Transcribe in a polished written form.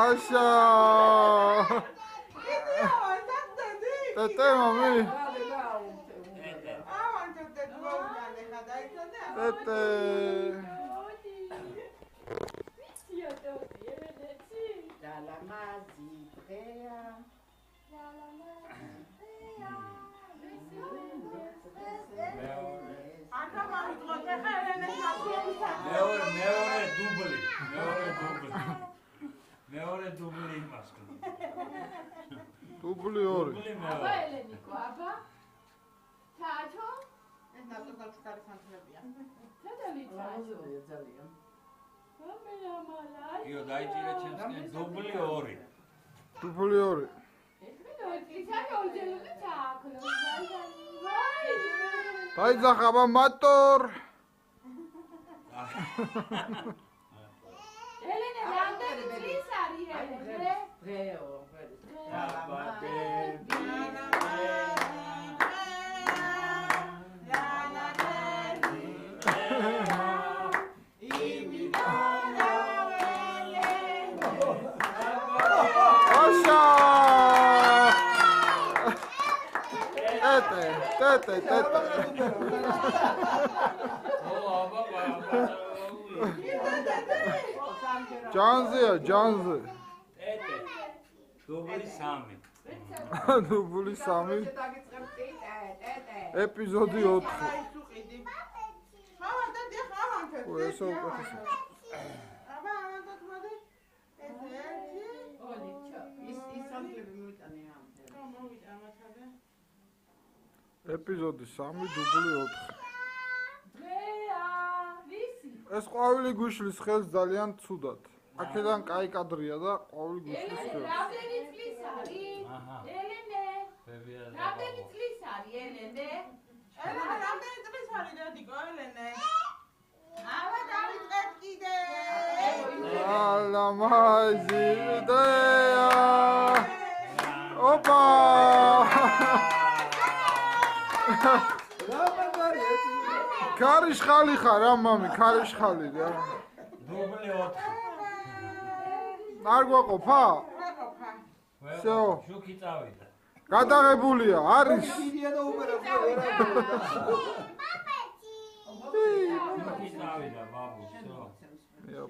აშა Tete mami Tete მეორე დუბლი იმას ქნა. დუბლი ორი. აბა ელენიკო, აბა. თაჩო? ეს ნაცნობად ხარი სანთლებია. თადალი თაჩო. ძალიან. ამელა მალა. იო დაიჭირე ჩემსკენ დუბლი ორი. დუბლი ორი. დაიძახა მატორ. ელენე რამდენი წლის არის ელენე? დღეო, Tete. Canzıya, canzı. Tete. Dubli sami. Dubli sami. Epizodi 4. Eso Epizodi 3, dubli 4. ეს ყვავილი გვიშლის ხელს ძალიან ცუდად. აქედან კაი კადრია და ყვავილი გვიშლის ხელს. რამდენი წლის არის? ელენე. რამდენი წლის არის ელენე? ელენე რამდენი წლის არის დედიკო ელენე? აბა დავიწყებ კიდე. ალა მაჟიდეა. ოპა. ქარიშხალი ხარ რა მამი, ქარიშხალი რა. დუბლი 4. არ გვაყოფა? всё. შუქი წავიდა. გადაღებულია, არის. შუქი წავიდა, ბაბუ, всё.